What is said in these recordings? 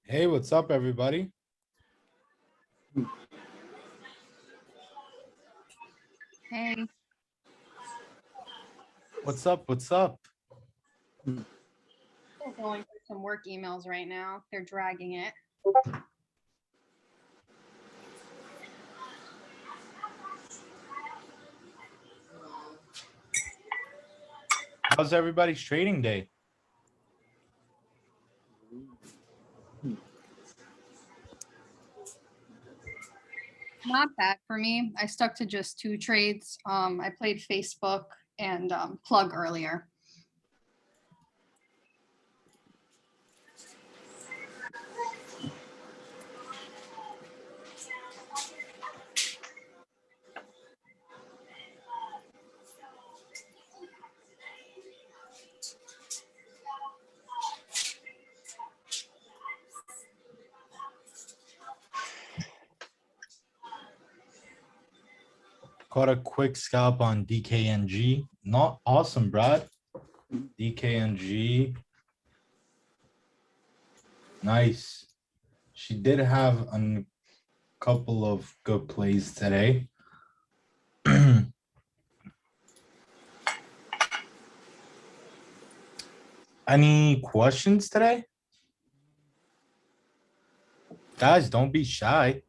Hey, what's up, everybody? Hey, What's up? What's up? still going through some work emails right now. They're dragging it. How's everybody's trading day? Not bad for me. I stuck to just 2 trades. I played Facebook and plug earlier. Caught a quick scalp on DKNG. Not awesome, Brad. DKNG. Nice. She did have a couple of good plays today. Any questions today? Guys, don't be shy.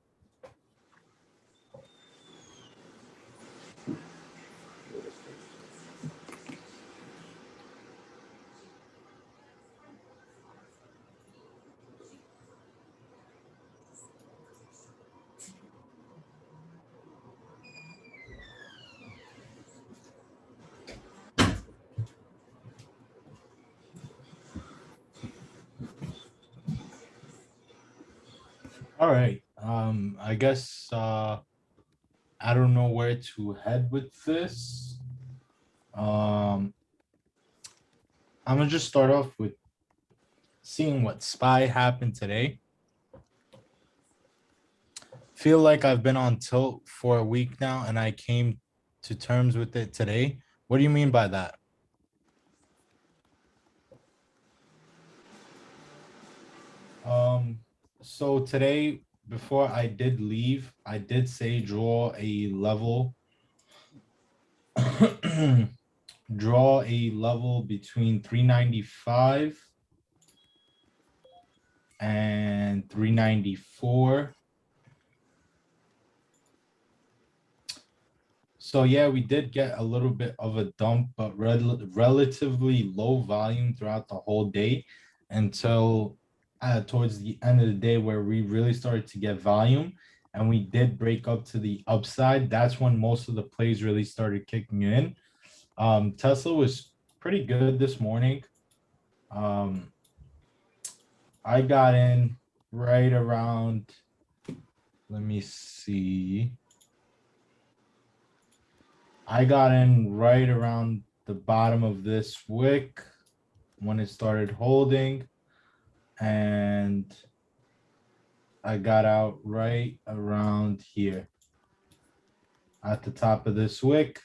All right. I guess I don't know where to head with this. I'm gonna just start off with seeing what SPY happened today. Feel like I've been on tilt for a week now and I came to terms with it today. What do you mean by that? So today, before I did leave, I did say draw a level. Draw a level between 395 and 394. So yeah, we did get a little bit of a dump, but relatively low volume throughout the whole day until towards the end of the day where we really started to get volume and we did break up to the upside. That's when most of the plays really started kicking in. Tesla was pretty good this morning. I got in right around, let me see. I got in right around the bottom of this wick when it started holding, and I got out right around here at the top of this wick.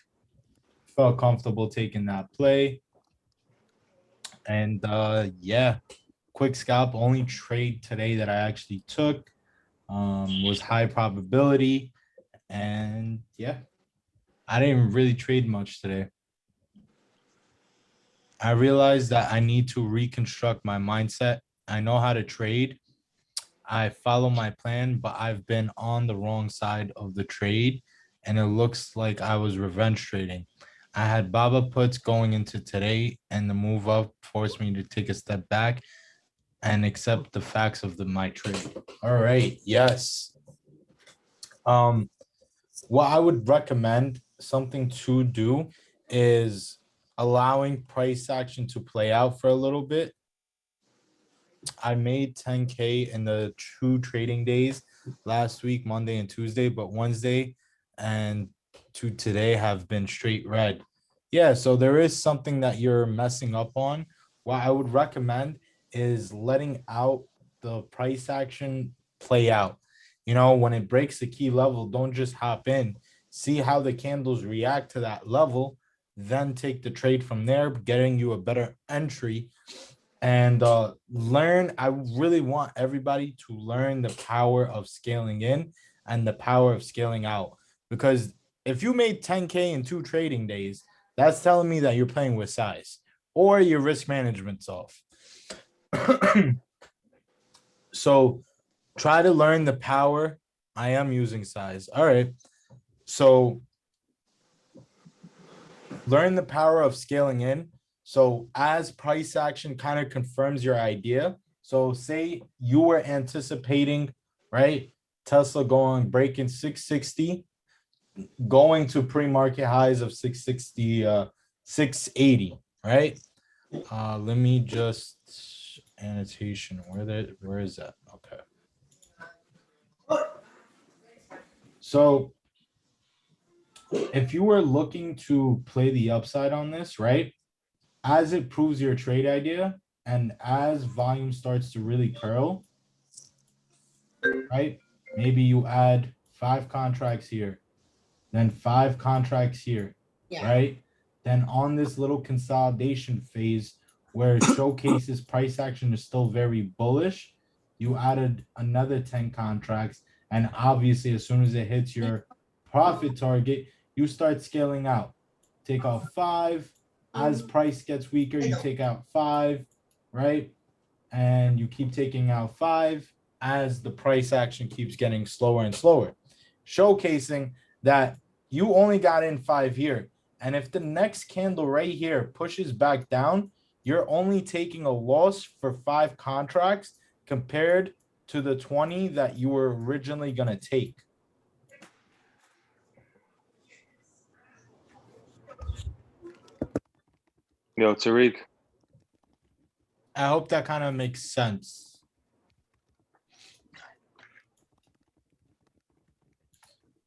Felt comfortable taking that play. And yeah, quick scalp. Only trade today that I actually took was high probability. And yeah, I didn't really trade much today. I realized that I need to reconstruct my mindset. I know how to trade. I follow my plan, but I've been on the wrong side of the trade, and it looks like I was revenge trading. I had Baba puts going into today, and the move up forced me to take a step back and accept the facts of my trade. All right, yes. What I would recommend something to do is allowing price action to play out for a little bit. I made 10K in the 2 trading days last week, Monday and Tuesday, but Wednesday and to today have been straight red. Yeah, so there is something that you're messing up on. What I would recommend is letting out the price action play out. You know, when it breaks the key level, don't just hop in. See how the candles react to that level then take the trade from there, getting you a better entry. And learn. I really want everybody to learn the power of scaling in and the power of scaling out. Because if you made 10K in 2 trading days, that's telling me that you're playing with size or your risk management's off. So try to learn the power. I am using size. All right. So learn the power of scaling in. So as price action kind of confirms your idea. So say you were anticipating, right? Tesla going breaking 660, going to pre-market highs of 660, 680, right? Let me just annotation. Where is that? Okay. So if you were looking to play the upside on this, right? As it proves your trade idea and as volume starts to really curl, right? Maybe you add 5 contracts here, then 5 contracts here, right? Then on this little consolidation phase where it showcases price action is still very bullish, you added another 10 contracts. And obviously, as soon as it hits your profit target, you start scaling out. Take out 5. As price gets weaker, you take out 5, right? And you keep taking out 5 as the price action keeps getting slower and slower, showcasing that you only got in 5 here. And if the next candle right here pushes back down, you're only taking a loss for 5 contracts compared to the 20 that you were originally going to take. Yo, Tariq. I hope that kind of makes sense.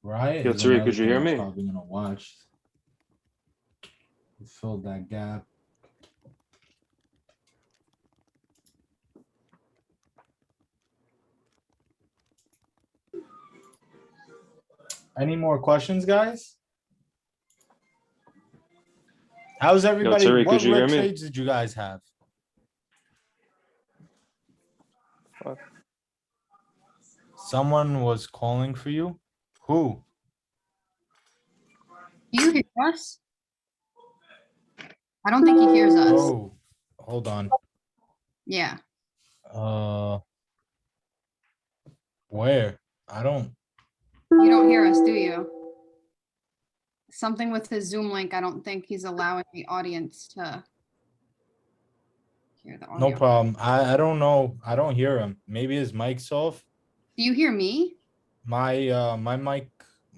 Right? Yo, Is Tariq, another could you thing hear I'm me? probably going to watch. Fill that gap. Any more questions, guys? How's Yo, everybody? Tariq, What could you hear red me? trades did you guys have? What? Someone was calling for you? Who? Do you hear us? I don't think he hears us. Oh, hold on. Yeah. Where? I don't. You don't hear us, do you? Something with his Zoom link. I don't think he's allowing the audience to hear the audio. No problem. I don't know. I don't hear him. Maybe his mic's off. Do you hear me? My mic,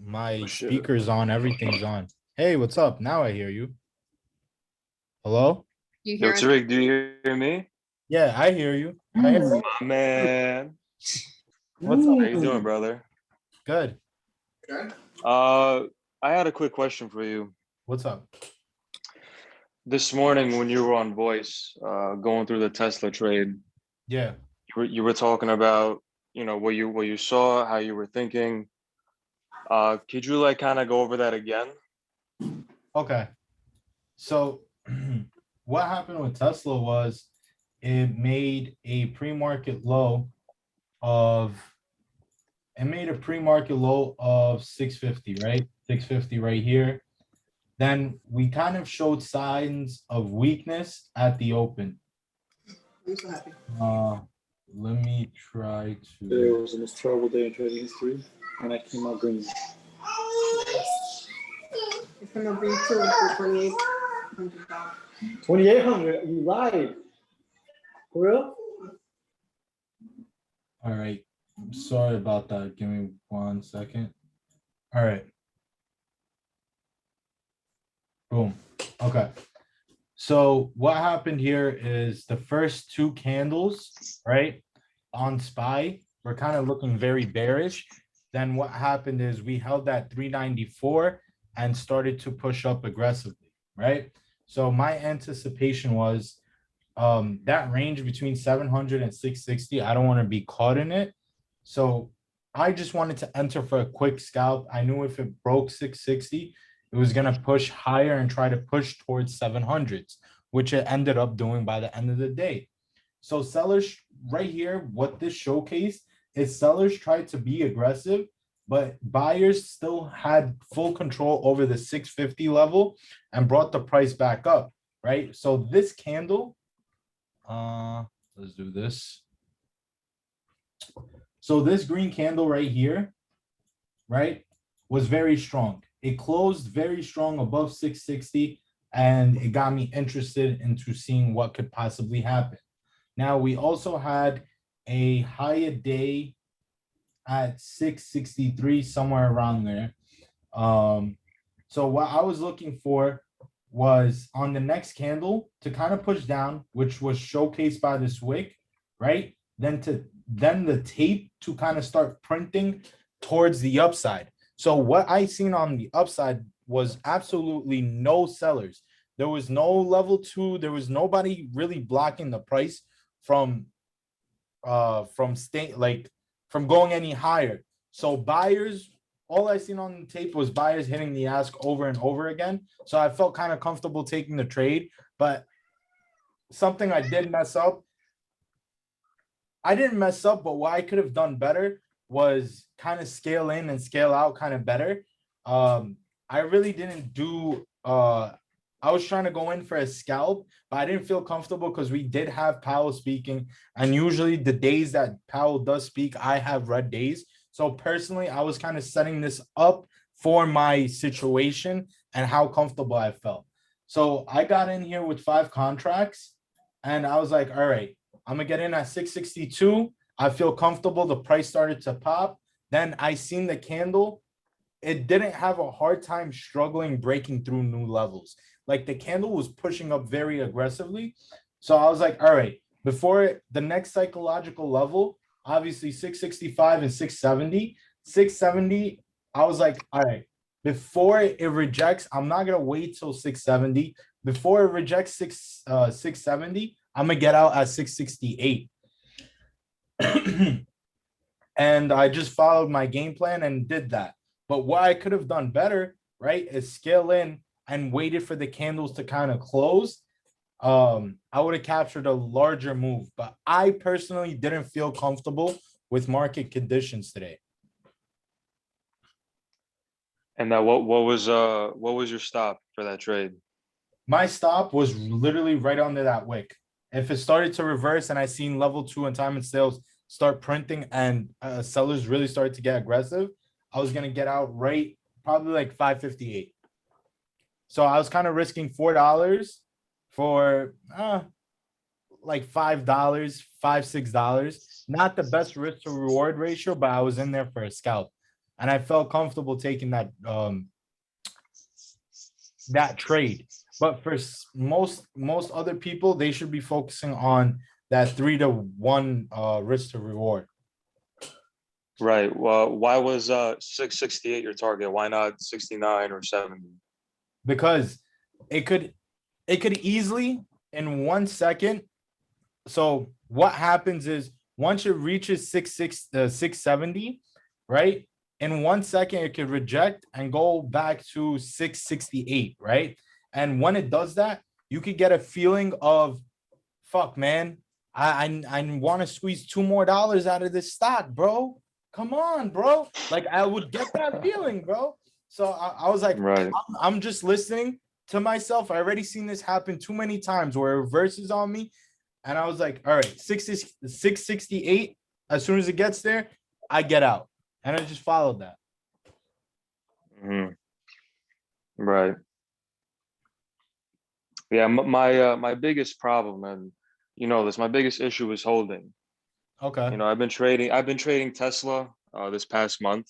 my Oh, shit. speaker's on. Everything's on. Hey, what's up? Now I hear you. Hello? Do you Yo, hear us? Tariq, do you hear me? Yeah, I hear you. I hear you. My man. What's up? How you doing, brother? Good. I had a quick question for you. What's up? This morning when you were on voice, going through the Tesla trade, Yeah. you were talking about, what you saw, how you were thinking. Could you like kind of go over that again? Okay. So what happened with Tesla was it made a pre-market low of 650, right? 650 right here. Then we kind of showed signs of weakness at the open. I'm so happy. Let me try Today to. was the most terrible day in trading history, and I came out green. It's gonna be two for 28. 2,800. You lied. For real? All right. I'm sorry about that. Give me 1 second. All right. Boom. Okay. So what happened here is the first 2 candles, right, on SPY were kind of looking very bearish. Then what happened is we held that 394 and started to push up aggressively, right? So my anticipation was that range between 700 and 660, I don't want to be caught in it. So I just wanted to enter for a quick scalp. I knew if it broke 660, it was going to push higher and try to push towards 700s, which it ended up doing by the end of the day. So sellers right here, what this showcased is sellers tried to be aggressive, but buyers still had full control over the 650 level and brought the price back up, right? So this candle, let's do this. So this green candle right here, right, was very strong. It closed very strong above 660, and it got me interested into seeing what could possibly happen. Now, we also had a higher day at 663, somewhere around there. So what I was looking for was on the next candle to kind of push down, which was showcased by this wick, right? Then the tape to kind of start printing towards the upside. So what I seen on the upside was absolutely no sellers. There was no level 2. There was nobody really blocking the price from from going any higher. So buyers, all I seen on the tape was buyers hitting the ask over and over again. So I felt kind of comfortable taking the trade, but something I did mess up. I didn't mess up, but what I could have done better was kind of scale in and scale out kind of better. I really didn't do I was trying to go in for a scalp, but I didn't feel comfortable because we did have Powell speaking. And usually the days that Powell does speak, I have red days. So personally, I was kind of setting this up for my situation and how comfortable I felt. So I got in here with 5 contracts and I was like, all right, I'm gonna get in at 662. I feel comfortable. The price started to pop. Then I seen the candle. It didn't have a hard time struggling breaking through new levels. Like the candle was pushing up very aggressively. So I was like, all right, before the next psychological level, obviously 665 and 670. 670, I was like, all right, before it rejects, I'm not gonna wait till 670. Before it rejects 670, I'm gonna get out at 668. And I just followed my game plan and did that. But what I could have done better, right, is scale in and waited for the candles to kind of close. I would have captured a larger move, but I personally didn't feel comfortable with market conditions today. And now what was your stop for that trade? My stop was literally right under that wick. If it started to reverse and I seen level 2 and time and sales start printing and sellers really started to get aggressive, I was going to get out right probably like 558. So I was kind of risking $4 for like $5, $6. Not the best risk to reward ratio, but I was in there for a scalp. And I felt comfortable taking that that trade. But for most other people, they should be focusing on that 3-to-1 risk to reward. Right. Well, why was 668 your target? Why not 69 or 70? Because it could easily in 1 second. So what happens is once it reaches 670, right? In 1 second, it could reject and go back to 668, right? And when it does that, you could get a feeling of, fuck, man, I want to squeeze $2 more out of this stock, bro. Come on, bro. Like I would get that feeling, bro. So I was like, Right. I'm just listening to myself. I already seen this happen too many times where it reverses on me. And I was like, all right, 668. As soon as it gets there, I get out. And I just followed that. Mhm. Right. Yeah, my biggest problem, and you know this, my biggest issue is holding. Okay. You know, I've been trading Tesla this past month.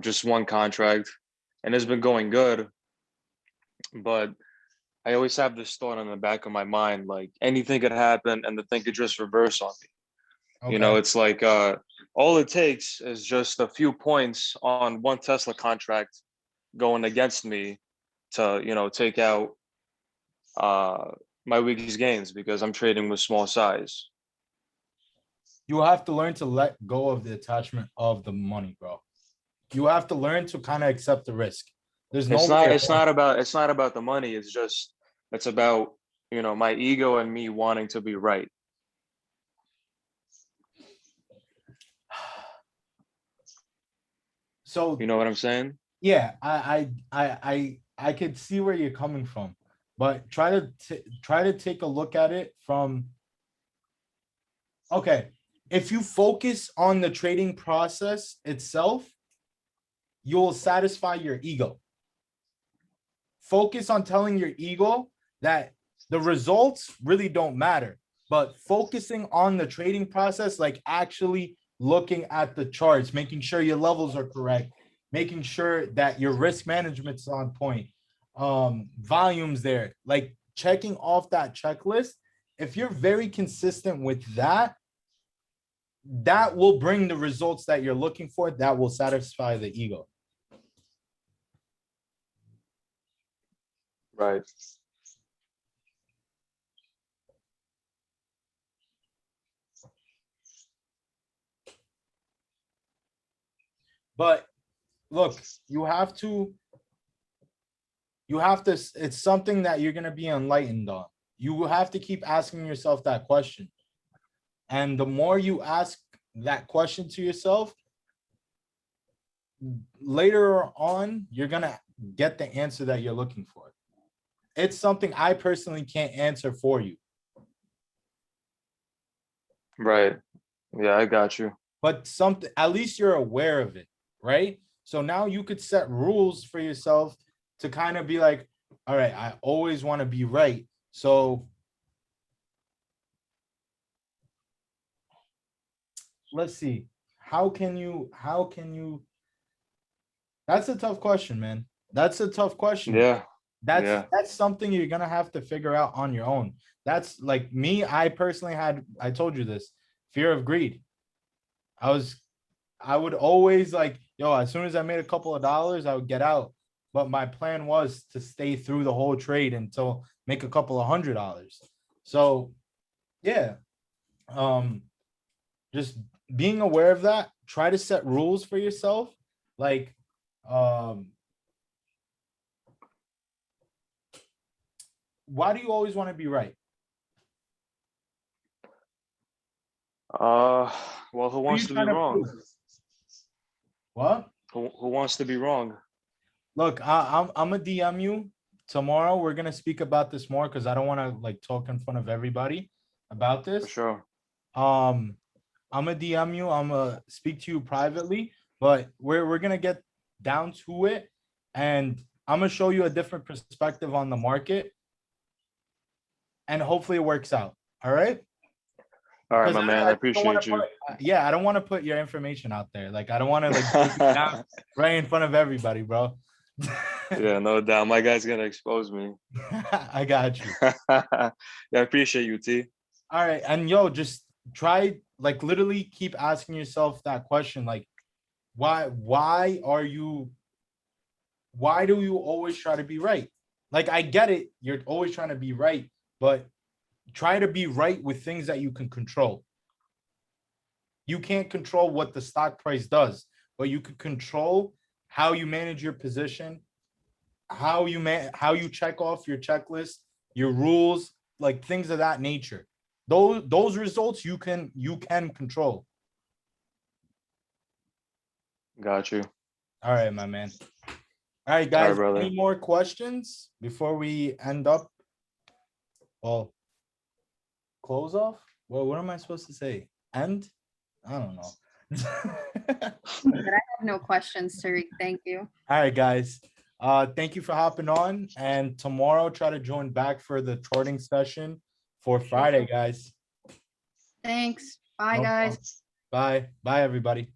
Just one contract, and it's been going good. But I always have this thought in the back of my mind, like anything could happen and the thing could just reverse on me. You know, Okay. it's like all it takes is just a few points on one Tesla contract going against me to, you know, take out my week's gains because I'm trading with small size. You have to learn to let go of the attachment of the money, bro. You have to learn to kind of accept the risk. There's no It's way. it's not about the money. It's about, you know, my ego and me wanting to be right. So You know what I'm saying? yeah, I could see where you're coming from, but try to take a look at it from, okay, if you focus on the trading process itself, you'll satisfy your ego. Focus on telling your ego that the results really don't matter, but focusing on the trading process, like actually looking at the charts, making sure your levels are correct, making sure that your risk management's on point, volumes there, like checking off that checklist. If you're very consistent with that, that will bring the results that you're looking for, that will satisfy the ego. Right. But look, it's something that you're going to be enlightened on. You will have to keep asking yourself that question. And the more you ask that question to yourself, later on, you're going to get the answer that you're looking for. It's something I personally can't answer for you. Right. Yeah, I got you. But something, at least you're aware of it, right? So now you could set rules for yourself to kind of be like, all right, I always want to be right. So let's see. How can you, that's a tough question, man. That's a tough question. Yeah. That's Yeah. something you're gonna have to figure out on your own. That's like me, I personally had, I told you this, fear of greed. I would always like, yo, as soon as I made a couple of dollars, I would get out. But my plan was to stay through the whole trade until make a couple of $100. So yeah, just being aware of that, try to set rules for yourself. Like, why do you always want to be right? Well, who Who are wants you to be trying to wrong? prove? What? Who wants to be wrong? Look, I'm gonna DM you tomorrow. We're gonna speak about this more because I don't want to like talk in front of everybody about For this. sure. I'm gonna DM you. I'm gonna speak to you privately, but we're gonna get down to it, and I'm gonna show you a different perspective on the market, and hopefully it works out. All right? All right, Because my man. I I don't want appreciate to you. put, yeah, I don't want to put your information out there. Like I don't want to like take you down right in front of everybody, bro. Yeah, no doubt. My guy's gonna expose me. I got you. Yeah, I appreciate you, T. All right, and yo, just try like literally keep asking yourself that question, like, why do you always try to be right? Like, I get it, you're always trying to be right, but try to be right with things that you can control. You can't control what the stock price does, but you can control how you manage your position, how you check off your checklist, your rules, like things of that nature. Those results you can control. Got you. All right, my man. All right, All right, guys, brother. any more questions before we end up? Well, close off? Well, what am I supposed to say? End? I don't know. I have no questions, Tariq. Thank you. All right, guys. Thank you for hopping on. And tomorrow, try to join back for the charting session for Friday, guys. Thanks. Bye, No guys. problem. Bye. Bye, everybody.